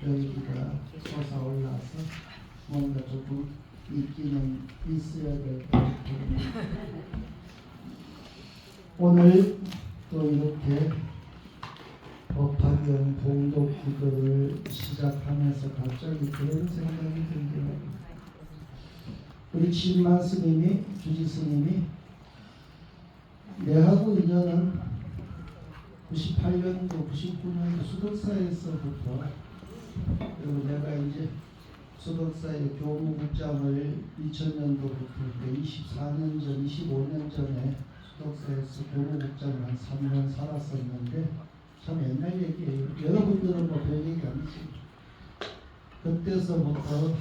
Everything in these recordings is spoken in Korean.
열기가 솟아올라서 뭔가 조금 있기는 있어야 될 것 같아요. 오늘 또 이렇게 법화경 봉독 기도를 시작하면서 갑자기 그런 생각이 들더라고요. 우리 진만 스님이, 주지 스님이 내하고 인연은 98년도, 99년도 수덕사에서부터, 그리고 내가 이제 수덕사의 교무국장을 2000년도부터 24년 전, 25년 전에 수덕사에서 교무국장을 한 3년 살았었는데 참 옛날 얘기예요. 여러분들은 뭐 별 얘기 아니지. 그때서부터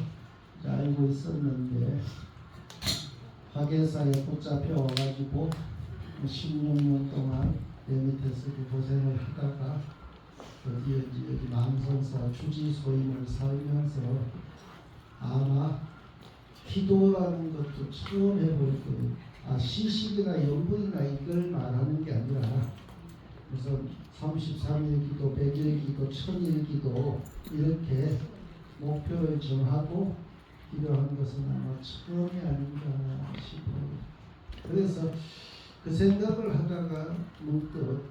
알고 있었는데 화계사에 붙잡혀 와가지고 16년 동안 내 밑에서 고생을 하다가 드디어 여기 망성사 주지소임을 살면서 아마 기도라는 것도 처음 해볼 거예요. 시식이나 연불이나 이걸 말하는 게 아니라 그래서 33일 기도, 100일 기도, 1000일 기도 이렇게 목표를 정하고 기도한 것은 아마 처음이 아닌가 싶어요. 그래서 그 생각을 하다가 문득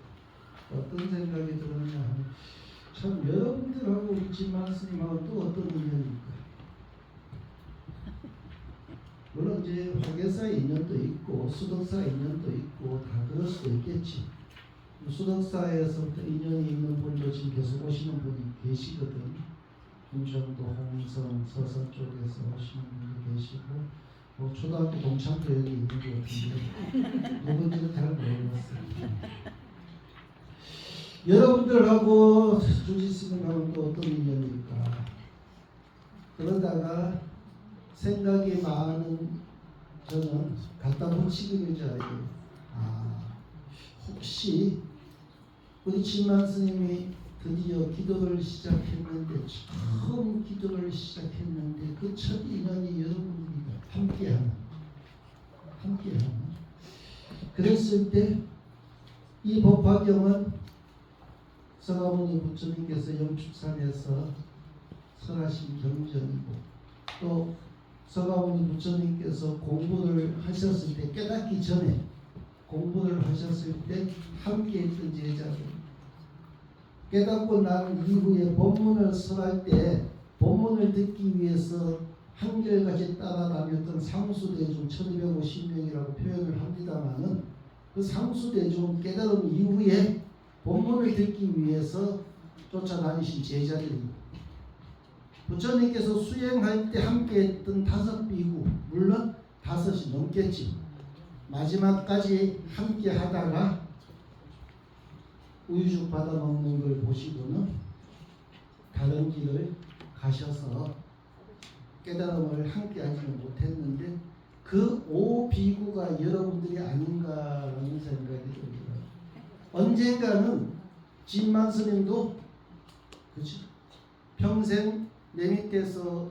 어떤 생각이 들었냐 하면 참 여러분들하고 우리 진만 스님하고 또 어떤 인연일까? 물론 이제 화계사 인연도 있고 수덕사 인연도 있고 다 그럴 수도 있겠지. 수덕사에서부터 인연이 있는 분도 지금 계속 오시는 분이 계시거든. 충청도 홍성 서서 쪽에서 오시는 분도 계시고 뭐 초등학교 동창도 여기 있는 것 같은데 누군지는 잘 모르겠어요. 여러분들하고 주지스님하고 또 어떤 인연일까? 그러다가 생각이 많은 저는 갖다 붙이기를 잘해요. 혹시 우리 진만 스님이 드디어 기도를 시작했는데 처음 기도를 시작했는데 그 첫 인연이 여러분들이다. 함께하는 그랬을 때 이 법화경은 서가모니 부처님께서 영축산에서 설하신 경전이고 또 서가모니 부처님께서 공부를 하셨을 때 깨닫기 전에 공부를 하셨을 때 함께 했던 제자들 깨닫고 난 이후에 법문을 설할 때 법문을 듣기 위해서 한결같이 따라다녔던 상수대중 1250명이라고 표현을 합니다마는 그 상수대중 깨달음 이후에 법문을 듣기 위해서 쫓아다니신 제자들입니다. 부처님께서 수행할 때 함께했던 5비구 물론 5이 넘겠지. 마지막까지 함께 하다가 우유죽 받아 먹는 걸 보시고는 다른 길을 가셔서 깨달음을 함께 하지는 못했는데 그 5비구가 여러분들이 아닌가라는 생각이 듭니다. 언젠가는 진만 스님도 그치? 평생 내 밑에서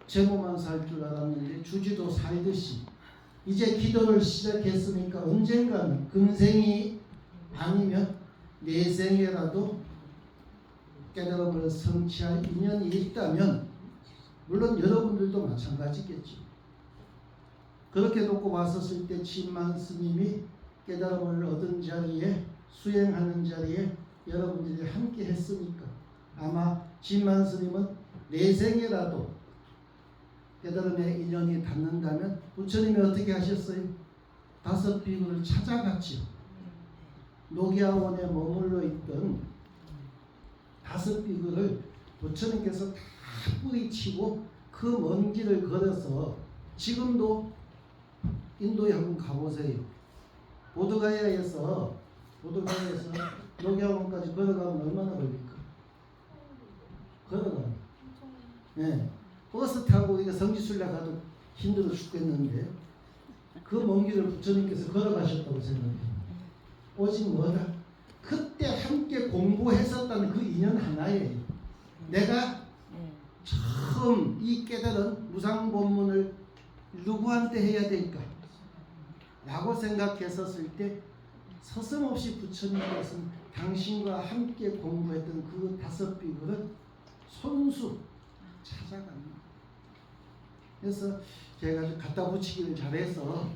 제모만 살 줄 알았는데 주지도 살듯이 이제 기도를 시작했으니까 언젠가는 금생이 아니면 내생에라도 깨달음을 성취할 인연이 있다면 물론 여러분들도 마찬가지겠죠. 그렇게 놓고 봤었을 때 진만 스님이 깨달음을 얻은 자리에 수행하는 자리에 여러분들이 함께 했으니까 아마 진만 스님은 내생에라도 깨달음의 인연이 닿는다면 부처님이 어떻게 하셨어요? 5비구를 찾아갔죠. 녹야원에 머물러 있던 5비구를 부처님께서 다 뿌리치고 그 먼 길을 걸어서 지금도 인도에 한번 가보세요. 보드가야에서 녹야원까지 걸어가면 얼마나 걸릴까? 걸어가면. 네. 버스 타고 성지순례 가도 힘들어 죽겠는데 그 먼 길을 부처님께서 걸어가셨다고 생각해요. 오직 뭐다? 그때 함께 공부했었다는 그 인연 하나예요. 내가 처음 이 깨달은 무상본문을 누구한테 해야 될까? 라고 생각했었을 때 서슴없이 부처님께서는 당신과 함께 공부했던 그 5비구를 손수 찾아갑니다. 그래서 제가 갖다 붙이기를 잘해서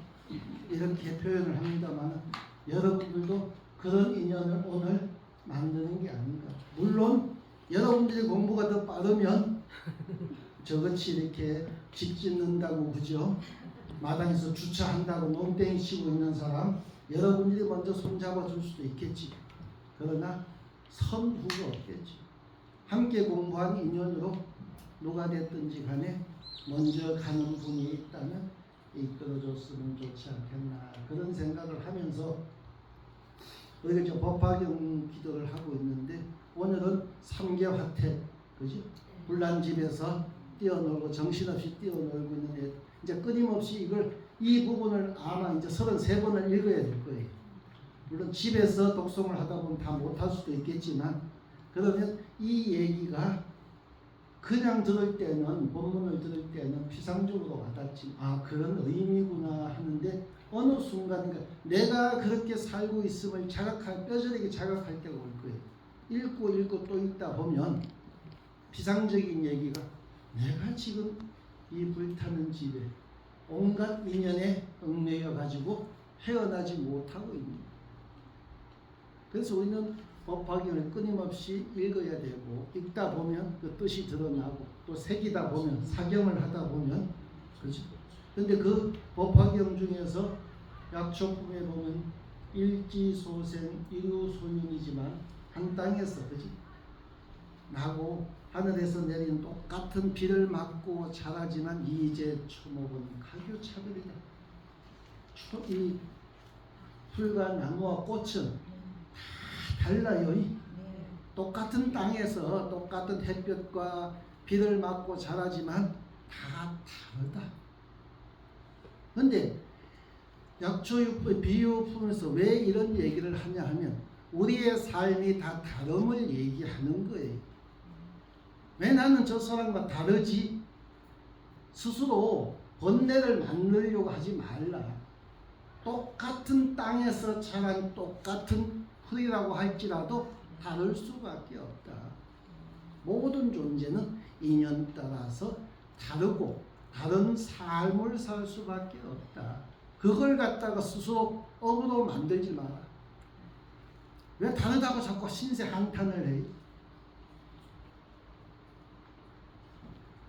이렇게 표현을 합니다만 여러분들도 그런 인연을 오늘 만드는 게 아닌가. 물론 여러분들이 공부가 더 빠르면 저같이 이렇게 집 짓는다고 그죠? 마당에서 주차한다고 농땡이 치고 있는 사람 여러분들이 먼저 손잡아 줄 수도 있겠지. 그러나 선후가 없겠지. 함께 공부한 인연으로 누가 됐든지 간에 먼저 가는 분이 있다면 이끌어줬으면 좋지 않겠나 그런 생각을 하면서 우리가 이제 법화경 기도를 하고 있는데 오늘은 삼계화택 그죠? 불난집에서 뛰어놀고 정신없이 뛰어놀고 있는 애 이제 끊임없이 이 부분을 아마 이제 33번을 읽어야 될 거예요. 물론 집에서 독송을 하다 보면 다 못할 수도 있겠지만 그러면 이 얘기가 그냥 들을 때는 본문을 들을 때는 피상적으로 와닿지 그런 의미구나 하는데 어느 순간인가 내가 그렇게 살고 있음을 뼈저리게 자각할 때가 올 거예요. 읽고 또 읽다 보면 피상적인 얘기가 내가 지금 이 불타는 집에 온갖 인연에 얽매여 가지고 헤어나지 못하고 있는. 그래서 우리는 법화경을 끊임없이 읽어야 되고 읽다 보면 그 뜻이 드러나고 또 새기다 보면 사경을 하다 보면 그렇죠. 근데 그 법화경 중에서 약초품에 보면 일지소생 일우소윤이지만 한 땅에서 그렇지 나고 하늘에서 내리는 똑같은 비를 맞고 자라지만 이제 초목은 가교차별이다. 이 풀과 나무와 꽃은 다 달라요. 똑같은 땅에서 똑같은 햇볕과 비를 맞고 자라지만 다 다르다. 그런데 약초유품 비유품에서 왜 이런 얘기를 하냐 하면 우리의 삶이 다 다름을 얘기하는 거예요. 왜 나는 저 사람과 다르지? 스스로 번뇌를 만들려고 하지 말라. 똑같은 땅에서 자란 똑같은 풀이라고 할지라도 다를 수밖에 없다. 모든 존재는 인연 따라서 다르고 다른 삶을 살 수밖에 없다. 그걸 갖다가 스스로 억으로 만들지 마라. 왜 다르다고 자꾸 신세 한탄을 해?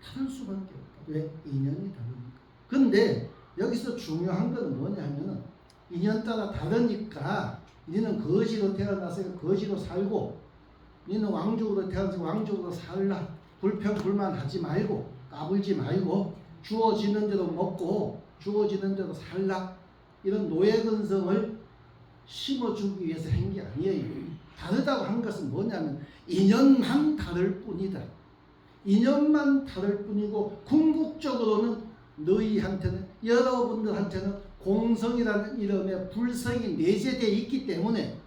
다를 수밖에 없다. 왜? 인연이 다르니까. 근데 여기서 중요한 것은 뭐냐면은 인연 따라 다르니까 니는 거지로 태어나서 거지로 살고 니는 왕족으로 태어나서 왕족으로 살라. 불평불만하지 말고 까불지 말고 주어지는 대로 먹고 주어지는 대로 살라. 이런 노예근성을 심어주기 위해서 한 게 아니에요. 다르다고 한 것은 뭐냐면 인연만 다를 뿐이다. 인연만 다를 뿐이고 궁극적으로는 너희한테는 여러분들한테는 공성이라는 이름의 불성이 내재되어 있기 때문에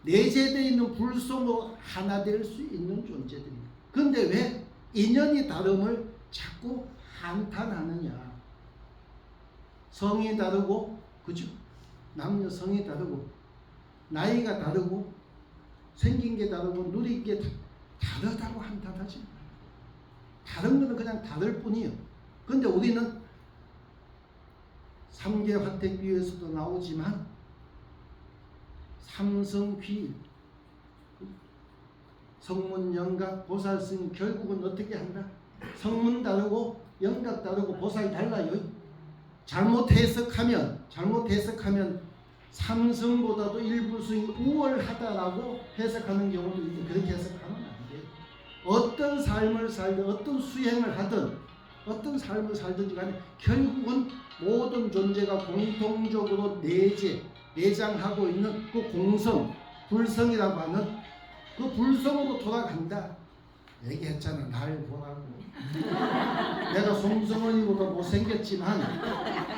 내재되어 있는 불성으로 하나 될 수 있는 존재들입니다. 그런데 왜 인연이 다름을 자꾸 한탄하느냐. 성이 다르고 그죠? 남녀 성이 다르고 나이가 다르고 생긴 게 다르고 누린 게 다르다고 한탄하지 마요. 다른 거는 그냥 다를 뿐이에요. 그런데 우리는 삼계화택비유에서도 나오지만 삼성귀 성문 영각 보살 스님 결국은 어떻게 한다? 성문 다르고 영각 다르고 보살 달라요. 잘못 해석하면 삼성보다도 일부승이 우월하다라고 해석하는 경우도 있는데 그렇게 해석하면 안 돼요. 어떤 삶을 살든 어떤 수행을 하든 어떤 삶을 살든지 간에 결국은 모든 존재가 공통적으로 내장하고 있는 그 공성, 불성이라고 하는 그 불성으로 돌아간다. 얘기했잖아. 날 보라고. 내가 송승헌이보다 못생겼지만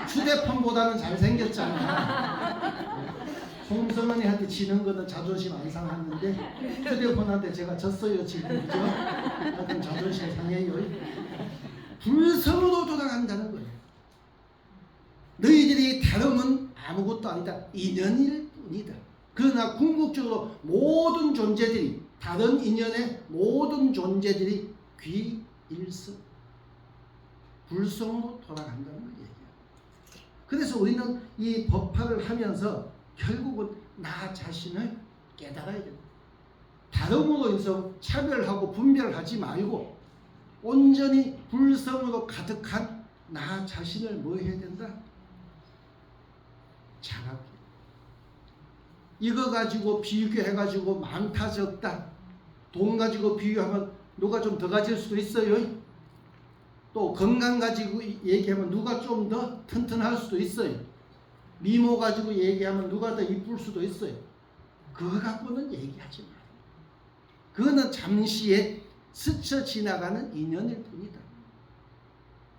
휴대폰보다는 잘생겼잖아. 송승헌이한테 지는 거는 자존심 안 상하는데 휴대폰한테 제가 졌어요 지금. 그죠? 하여튼 자존심 상해요. 불성으로 돌아간다는 거예요. 너희들이 다름은 아무것도 아니다. 인연일 뿐이다. 그러나 궁극적으로 모든 존재들이 다른 인연의 모든 존재들이 귀일성, 불성으로 돌아간다는 걸 얘기해요. 그래서 우리는 이 법화를 하면서 결국은 나 자신을 깨달아야 된다. 다름으로 인해서 차별하고 분별하지 말고 온전히 불성으로 가득한 나 자신을 뭐 해야 된다? 자각해. 이거 가지고 비교해가지고 많다 적다, 돈 가지고 비교하면 누가 좀 더 가질 수도 있어요. 또 건강 가지고 얘기하면 누가 좀 더 튼튼할 수도 있어요. 미모 가지고 얘기하면 누가 더 이쁠 수도 있어요. 그거 갖고는 얘기하지 마요. 그거는 잠시에 스쳐 지나가는 인연일 뿐이다.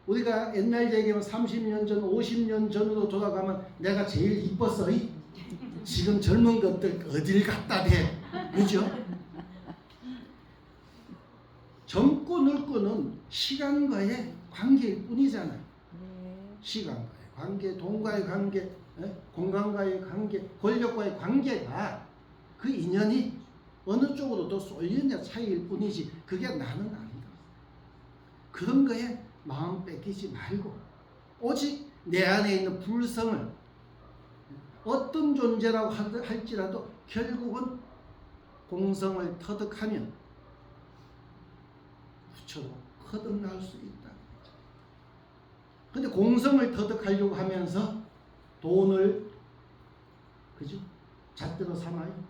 우리가 옛날 얘기하면 30년 전, 50년 전으로 돌아가면 내가 제일 이뻤어. 지금 젊은 것들 어딜 갖다 대. 그죠? 젊고 늙고는 시간과의 관계일 뿐이잖아요. 시간과의 관계, 돈과의 관계, 공간과의 관계, 권력과의 관계가 그 인연이 어느 쪽으로 더 쏠리느냐 차이일 뿐이지 그게 나는 아니다. 그런 거에 마음 뺏기지 말고 오직 내 안에 있는 불성을 어떤 존재라고 할지라도 결국은 공성을 터득하면 부처로 거듭날 수 있다. 근데 공성을 터득하려고 하면서 돈을 그죠? 잣대로 삼아요.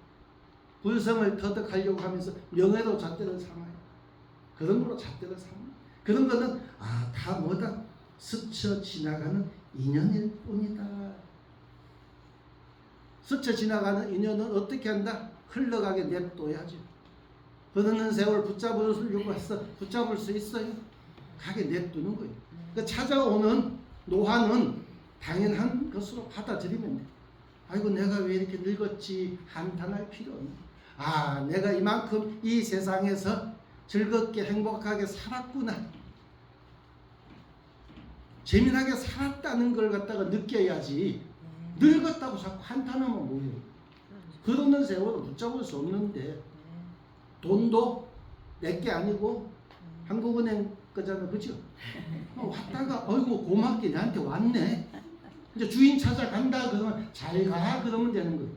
불성을 터득하려고 하면서 명예도 잣대로 삼아요. 그런 걸로 잣대로 삼아요. 그런 거는 다 뭐다? 스쳐 지나가는 인연일 뿐이다. 스쳐 지나가는 인연은 어떻게 한다? 흘러가게 냅둬야죠. 흐르는 세월 붙잡으려고 해서 붙잡을 수 있어요? 가게 냅두는 거예요. 그 찾아오는 노화는 당연한 것으로 받아들이면 돼요. 아이고 내가 왜 이렇게 늙었지 한탄할 필요 없네. 내가 이만큼 이 세상에서 즐겁게 행복하게 살았구나. 재미나게 살았다는 걸 갖다가 느껴야지. 늙었다고 자꾸 한탄하면 뭐예요? 흐르는 세월을 붙잡을 수 없는데 돈도 내게 아니고 한국은행 거잖아, 그죠? 왔다가 어이구 고맙게 나한테 왔네. 이제 주인 찾아간다 그러면 잘 가 그러면 되는 거예요.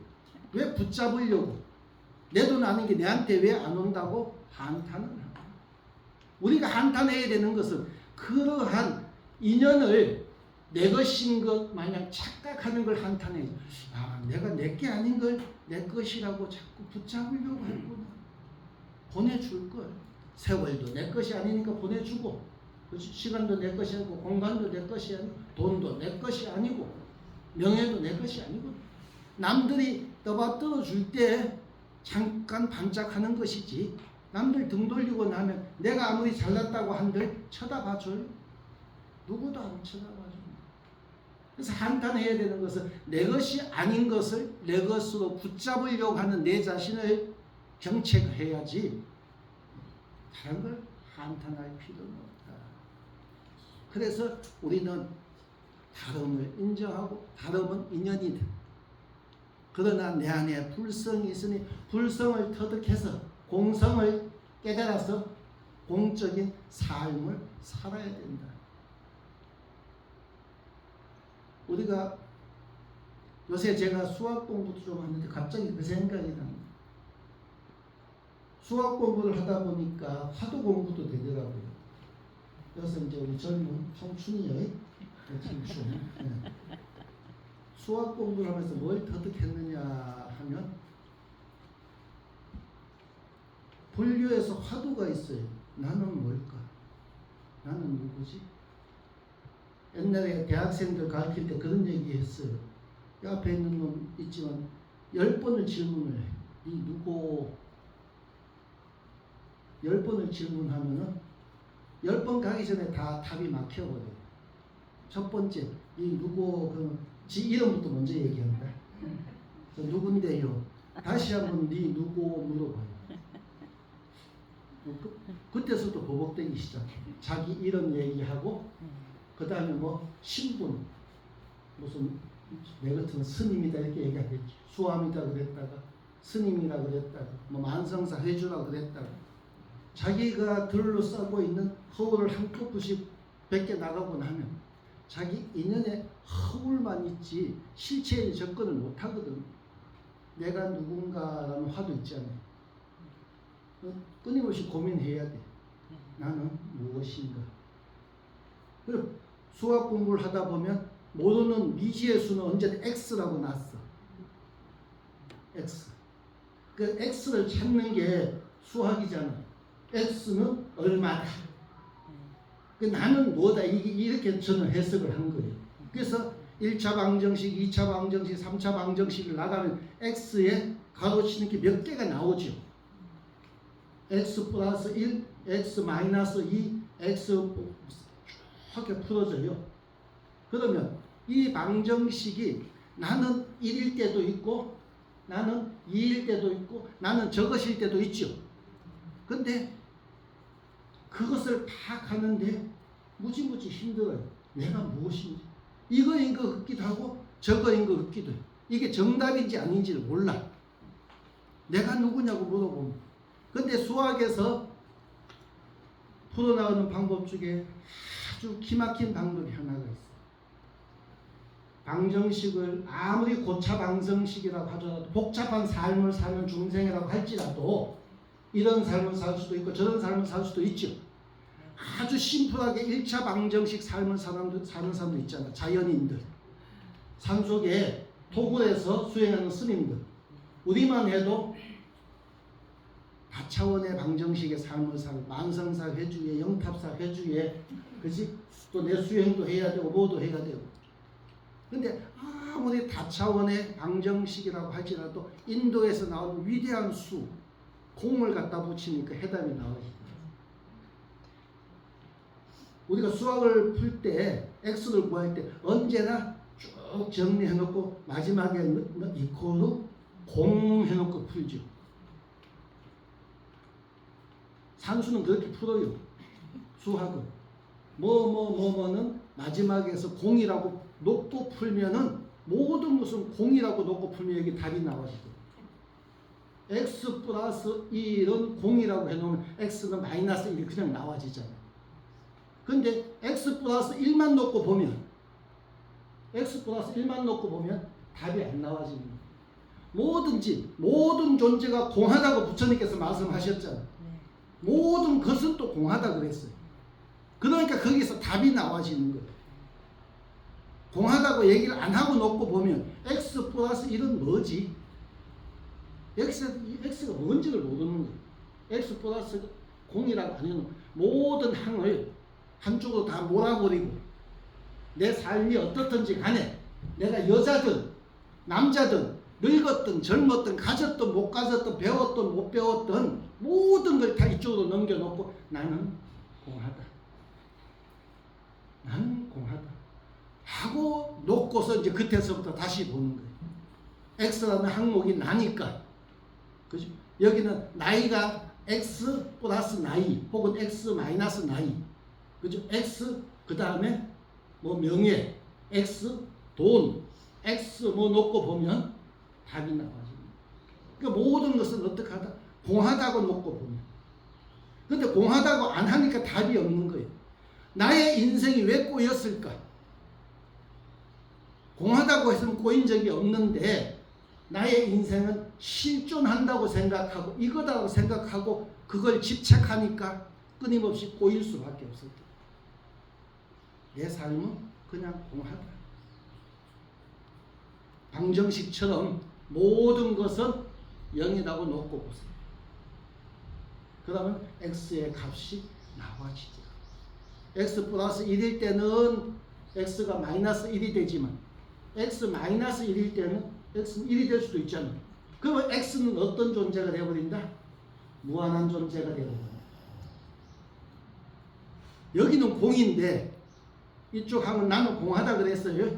왜 붙잡으려고? 내 돈 아닌 게 내한테 왜 안 온다고 한탄을 하고. 우리가 한탄해야 되는 것은 그러한 인연을 내 것인 것 마냥 착각하는 걸 한탄해야죠. 내가 내게 아닌 걸 내 것이라고 자꾸 붙잡으려고 했구나. 보내줄 걸. 세월도 내 것이 아니니까 보내주고, 시간도 내 것이 아니고, 공간도 내 것이 아니고, 돈도 내 것이 아니고, 명예도 내 것이 아니고, 남들이 떠받들어 줄 때 잠깐 반짝하는 것이지, 남들 등 돌리고 나면 내가 아무리 잘났다고 한들 쳐다봐줘요? 누구도 안 쳐다봐줍니다. 그래서 한탄해야 되는 것은 내 것이 아닌 것을 내 것으로 붙잡으려고 하는 내 자신을 경책해야지 다른 걸 한탄할 필요는 없다. 그래서 우리는 다름을 인정하고 다름은 인연이다. 그러나 내 안에 불성이 있으니 불성을 터득해서 공성을 깨달아서 공적인 삶을 살아야 된다. 우리가 요새 제가 수학 공부도 좀 하는데 갑자기 그 생각이 납니다. 수학 공부를 하다 보니까 화두 공부도 되더라고요. 그래서 이제 우리 젊은 청춘이요. 청춘. 네. 수학 공부를 하면서 뭘 터득했느냐 하면 분류에서 화두가 있어요. 나는 뭘까? 나는 누구지? 옛날에 대학생들 가르칠 때 그런 얘기 했어요. 옆에 있는 놈 있지만 10번을 질문을 해. 이 누구? 10번을 질문하면은 10번 가기 전에 다 답이 막혀버려요. 첫 번째, 이 누구? 지 이름부터 먼저 얘기한다. 누군데요? 다시 한번 네 누구 물어봐요. 그때서도 버벅대기 시작해. 자기 이름 얘기하고 그 다음에 뭐 신분 무슨 내 같은 스님이다 이렇게 얘기하겠지. 수암이다 그랬다가 스님이라 그랬다고, 뭐 만성사 해주라 그랬다고, 자기가 둘러싸고 있는 허울을 한꺼번씩 벗겨 나가고 나면 자기 인연에 허울만 있지 실체에 접근을 못하거든. 내가 누군가라는 화도 있잖아요. 끊임없이 고민해야 돼. 나는 무엇인가. 그리고 수학 공부를 하다 보면 모르는 미지의 수는 언제나 X라고 났어. X. 그 X를 찾는 게 수학이잖아. X는 얼마다. 그 나는 뭐다. 이렇게 저는 해석을 한 거예요. 그래서 1차 방정식, 2차 방정식, 3차 방정식을 나가면 X에 가로치는 게 몇 개가 나오죠. X 플러스 1, X 마이너스 2, X 이렇게 풀어져요. 그러면 이 방정식이 나는 1일 때도 있고 나는 2일 때도 있고 나는 저것일 때도 있죠. 근데 그것을 파악하는데 무지무지 힘들어요. 내가 무엇인지. 이거인 것 같기도 하고 저거인 것 같기도 해요. 이게 정답인지 아닌지를 몰라. 내가 누구냐고 물어보면. 근데 수학에서 풀어나가는 방법 중에 아주 기막힌 방법이 하나가 있어요. 방정식을 아무리 고차 방정식이라고 하더라도 복잡한 삶을 사는 중생이라고 할지라도 이런 삶을 살 수도 있고 저런 삶을 살 수도 있죠. 아주 심플하게 1차 방정식 삶을 사는 사람도 있잖아. 자연인들, 산속에 토굴에서 수행하는 스님들. 우리만 해도 다차원의 방정식의 삶을 살고 만성사 회주에 영탑사 회주에 그지? 또 내 수행도 해야 되고 뭐도 해야 되고. 근데 아무리 다차원의 방정식이라고 할지라도 인도에서 나오는 위대한 수 공을 갖다 붙이니까 해답이 나와요. 우리가 수학을 풀 때 x를 구할 때 언제나 쭉 정리해놓고 마지막에 이코르 공 해놓고 풀죠. 산수는 그렇게 풀어요. 수학은 뭐는 마지막에서 공이라고 놓고 풀면은 모든 것은 공이라고 놓고 풀면 여기 답이 나와지죠. x 플러스 1은 공이라고 해놓으면 x는 마이너스 1이 그냥 나와지잖아요. 근데 x 플러스 1만 놓고 보면 답이 안 나와지는 거예요. 뭐든지 모든 존재가 공하다고 부처님께서 말씀하셨잖아요. 모든 것은 또 공하다 그랬어요. 그러니까 거기서 답이 나와지는 거예요. 공하다고 얘기를 안 하고 놓고 보면 x 플러스 1은 뭐지? x가 뭔지를 모르는 거예요. x 플러스 공이라고 하면 모든 항을 한쪽으로 다 몰아버리고 내 삶이 어떻든지 간에 내가 여자든 남자든 늙었든 젊었든 가졌든 못 가졌든 배웠든 못 배웠든 모든 걸 다 이쪽으로 넘겨놓고 나는 공하다. 나는 공하다. 하고 놓고서 이제 그때서부터 다시 보는 거예요. X라는 항목이 나니까. 그죠? 여기는 나이가 X 플러스 나이 혹은 X 마이너스 나이. 그죠? X 그 다음에 뭐 명예, X 돈, X 뭐 놓고 보면 답이 나와집니다. 그러니까 모든 것은 어떻게 하다? 공하다고 놓고 보면. 근데 공하다고 안 하니까 답이 없는 거예요. 나의 인생이 왜 꼬였을까? 공하다고 했으면 꼬인 적이 없는데 나의 인생은 실존한다고 생각하고 이거다고 생각하고 그걸 집착하니까 끊임없이 꼬일 수밖에 없을 거예요. 내 삶은 그냥 공하다. 방정식처럼 모든 것은 0이라고 놓고 보세요. 그러면 x의 값이 나와지죠. x 플러스 1일 때는 x가 마이너스 1이 되지만 x 마이너스 1일 때는 x는 1이 될 수도 있잖아요. 그러면 x는 어떤 존재가 되어버린다? 무한한 존재가 되어버린다. 여기는 공인데 이쪽 항은 나는 공하다 그랬어요.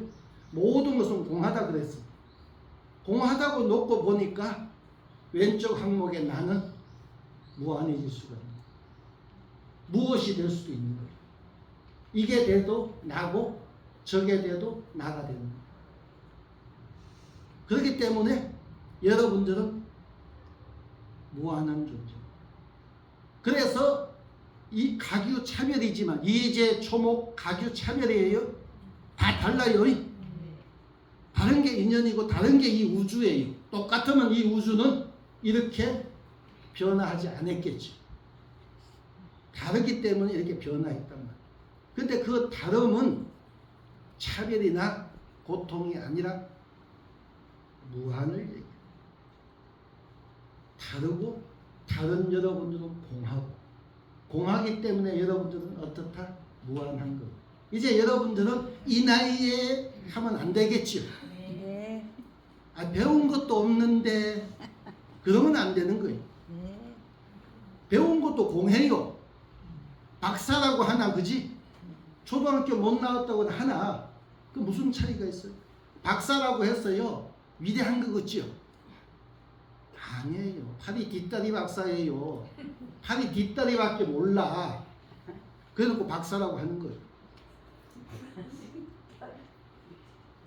모든 것은 공하다 그랬어. 공하다고 놓고 보니까 왼쪽 항목에 나는 무한해질 수가 있는 거예요. 무엇이 될 수도 있는 거예요. 이게 돼도 나고 저게 돼도 나가 되는 거예요. 그렇기 때문에 여러분들은 무한한 존재. 그래서 이 가규 차별이지만 이제 초목 가규 차별이에요. 다 달라요. 다른 게 인연이고 다른 게 이 우주예요. 똑같으면 이 우주는 이렇게 변화하지 않았겠죠. 다르기 때문에 이렇게 변화했단 말이에요. 근데 그 다름은 차별이나 고통이 아니라 무한을 얘기해요. 다르고 다른 여러분들은 공하고 공하기 때문에 여러분들은 어떻다? 무한한 거. 이제 여러분들은 이 나이에 하면 안 되겠죠. 네. 아, 배운 것도 없는데 그러면 안 되는 거예요. 네. 배운 것도 공해요. 박사라고 하나, 그지? 초등학교 못 나왔다고 하나, 그 무슨 차이가 있어요? 박사라고 했어요. 위대한 거 같지요? 아니에요. 팔이 뒷다리 박사예요. 팔이 뒷다리밖에 몰라. 그래놓고 박사라고 하는 거예요.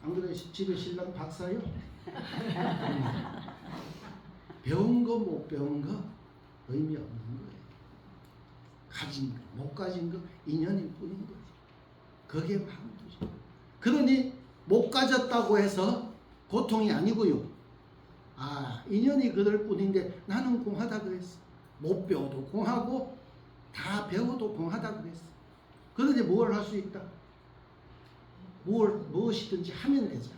안 그래? 집에 신랑 박사요? 배운 거 못 배운 거 의미 없는 거예요. 가진 거 못 가진 거 인연일 뿐인 거지. 그게 마음이죠. 그러니 못 가졌다고 해서 고통이 아니고요. 아, 인연이 그럴 뿐인데 나는 공하다 그랬어. 못 배워도 공하고 다 배워도 공하다 그랬어. 그러니 뭘 할 수 있다? 무엇이든지 하면 되잖아.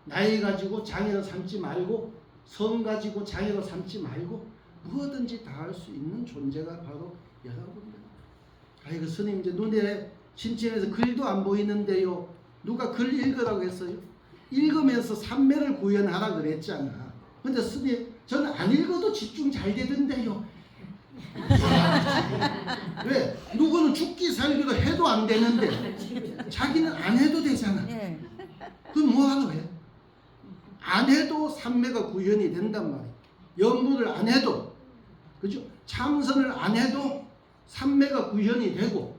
나이 가지고 장애로 삼지 말고 성 가지고 장애로 삼지 말고 무엇든지 다 할 수 있는 존재가 바로 여러분들. 아이고 스님 이제 눈에 심심해서 글도 안 보이는데요. 누가 글 읽으라고 했어요? 읽으면서 삼매를 구현하라 그랬잖아. 근데 스님 저는 안 읽어도 집중 잘 되던데요. 왜? 누구는 죽기 살기로 해도 안 되는데 자기는 안 해도 되잖아. 그럼 뭐하러 해? 안 해도 삼매가 구현이 된단 말이야. 연구를 안 해도, 그죠? 참선을 안 해도 삼매가 구현이 되고,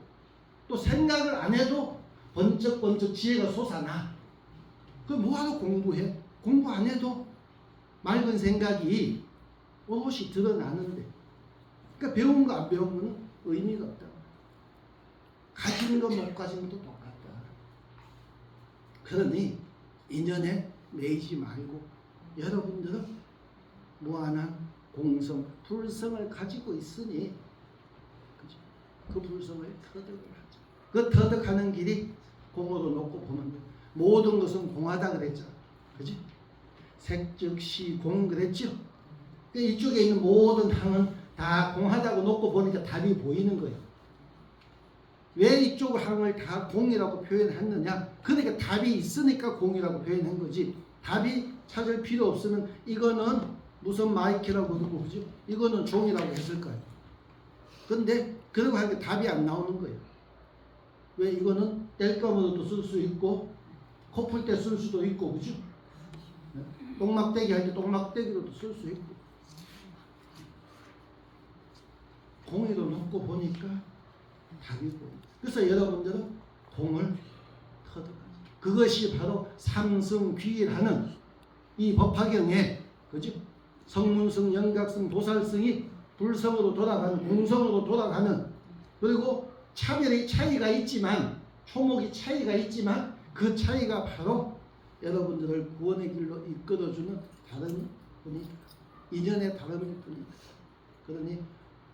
또 생각을 안 해도 번쩍번쩍 지혜가 솟아나. 그럼 뭐하러 공부해? 공부 안 해도 맑은 생각이 오롯이 드러나는데, 그러니까 배운 거 안 배운 거는 의미가 없다. 가진 거 못 가진 것도 똑같다. 그러니 인연에 매이지 말고 여러분들은 무한한 공성, 불성을 가지고 있으니 그죠? 그 불성을 터득을 하죠. 그 터득하는 길이 공으로 놓고 보면 돼. 모든 것은 공하다 그랬죠. 그죠? 색즉시 공 그랬죠. 그러니까 이쪽에 있는 모든 항은 다 공하다고 놓고 보니까 답이 보이는 거예요. 왜 이쪽 항을 다 공이라고 표현했느냐? 그러니까 답이 있으니까 공이라고 표현한 거지. 답이 찾을 필요 없으면 이거는 무슨 마이크라고 그러고 그죠? 이거는 종이라고 했을 거예요. 근데 그러고 하니까 답이 안 나오는 거예요. 왜? 이거는 뗄감으로도 쓸 수 있고 코 풀 때 쓸 수도 있고 그죠? 똥막대기 할 때 똥막대기로도 쓸 수 있고 공으로 놓고 보니까 답이 보입니다. 그래서 여러분들은 공을 터득하죠. 그것이 바로 삼승귀일하는 이 법화경에 그죠? 성문성, 영각성, 도살성이 불성으로 돌아가는 공성으로 돌아가는 그리고 차별의 차이가 있지만 초목이 차이가 있지만 그 차이가 바로 여러분들을 구원의 길로 이끌어주는 다른 분이 인연의 다름일 뿐입니다. 그러니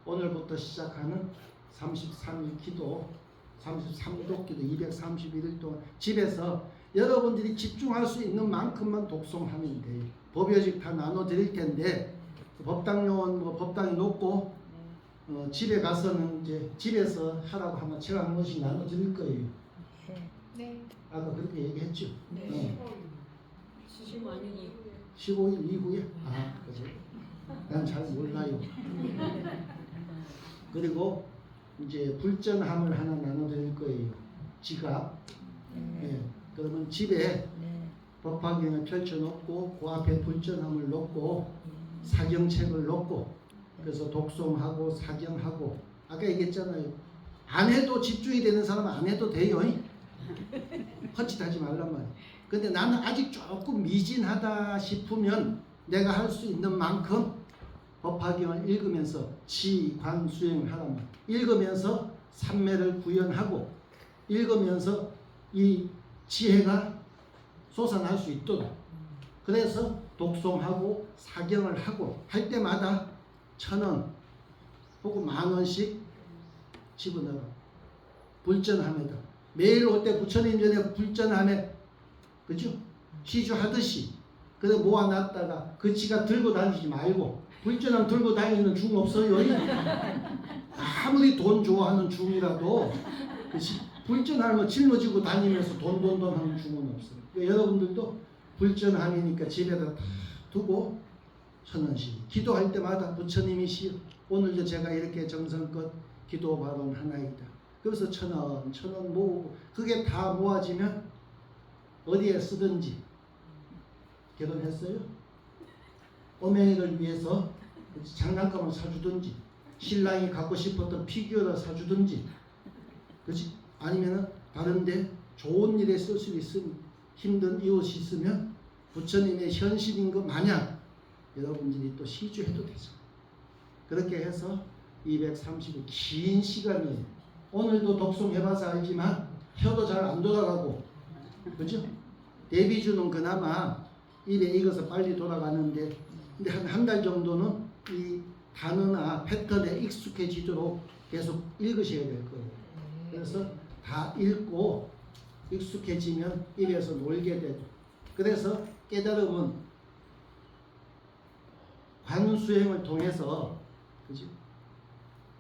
오늘부터 시작하는 33일 기도 33도 기도 231일 동안 집에서 여러분들이 집중할 수 있는 만큼만 독송하면 돼요. 법요식 다 나눠드릴 텐데 법당요원 법당에 놓고 집에 가서는 이제 집에서 하라고 하면 제가 한 번씩 나눠드릴 거예요. 네. 아까 그렇게 얘기했죠? 네. 15일 이후에? 아, 그죠? 난 잘 몰라요. 그리고 이제 불전함을 하나 나눠드릴 거예요. 지갑. 예. 그러면 집에 법화경을 펼쳐놓고 그 앞에 불전함을 놓고 사경책을 놓고 그래서 독송하고 사경하고 아까 얘기했잖아요. 안 해도 집중이 되는 사람은 안 해도 돼요. 헛짓하지 말란 말이에요. 근데 나는 아직 조금 미진하다 싶으면 내가 할 수 있는 만큼 법화경을 읽으면서 지관수행을 하라면 읽으면서 삼매를 구현하고 읽으면서 이 지혜가 솟아날 수 있도록 그래서 독송하고 사경을 하고 할 때마다 1,000원 혹은 10,000원씩 집어넣어 불전함에다 매일 올 때 부처님 전에 불전함에 그죠? 시주하듯이 그래 모아놨다가 그 지가 들고 다니지 말고 불전함 들고 다니는 중 없어요. 아무리 돈 좋아하는 중이라도 불전함을 짊어지고 다니면서 돈 하는 중은 없어요. 그러니까 여러분들도 불전함이니까 집에다 다 두고 1,000원씩 기도할 때마다 부처님이시여 오늘도 제가 이렇게 정성껏 기도 발언하나이다. 그래서 1,000원 모으고 그게 다 모아지면 어디에 쓰든지 결혼했어요? 어머니를 위해서 장난감을 사주든지 신랑이 갖고 싶었던 피규어를 사주든지 그렇지? 아니면 다른데 좋은 일에 쓸 수 있으니 힘든 이웃이 있으면 부처님의 현실인 것 마냥 여러분들이 또 시주해도 되죠. 그렇게 해서 230일 긴 시간이에요. 오늘도 독송해봐서 알지만 혀도 잘 안 돌아가고 그죠? 대비주는 그나마 입에 익어서 빨리 돌아가는데 근데 한 달 정도는 이 단어나 패턴에 익숙해지도록 계속 읽으셔야 될 거예요. 그래서 다 읽고 익숙해지면 입에서 놀게 되고 그래서 깨달음은 관수행을 통해서 그죠?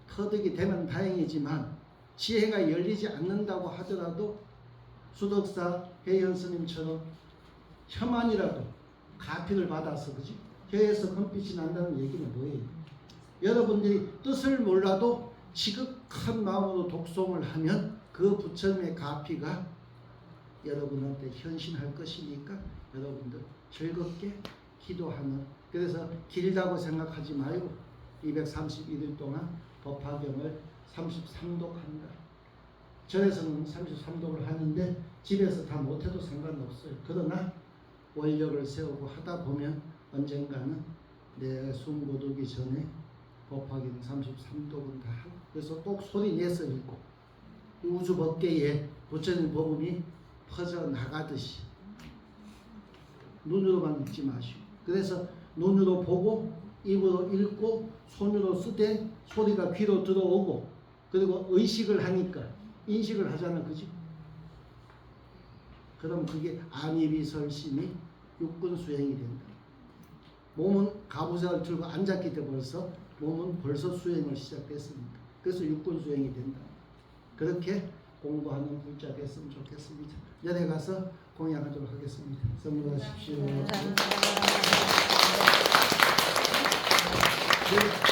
터득이 되면 다행이지만 지혜가 열리지 않는다고 하더라도 수덕사 해현 스님처럼 혀만이라도 가피를 받아서 그지? 혀에서 금빛이 난다는 얘기는 뭐예요? 여러분들이 뜻을 몰라도 지극한 마음으로 독송을 하면 그 부처님의 가피가 여러분한테 현신할 것이니까 여러분들 즐겁게 기도하는 그래서 길다고 생각하지 말고 231일 동안 법화경을 33독 한다. 절에서는 33독을 하는데 집에서 다 못해도 상관없어요. 그러나 원력을 세우고 하다 보면 언젠가는 내 숨 고르기 전에 법화경 33독은 다 하고 그래서 꼭 소리 내서 읽고 우주 법계에 부처님 복음이 퍼져나가듯이 눈으로만 읽지 마시고 그래서 눈으로 보고 입으로 읽고 손으로 쓰되 소리가 귀로 들어오고 그리고 의식을 하니까 인식을 하잖아. 그지? 그럼 그게 안이비설심이 육군수행이 된다. 몸은 가부좌를 들고 앉았기 때문에 벌써 몸은 벌써 수행을 시작했습니다. 그래서 육군수행이 된다. 그렇게 공부하는 불자 됐으면 좋겠습니다. 연에 가서 공양하도록 하겠습니다. 선물하십시오. 감사합니다.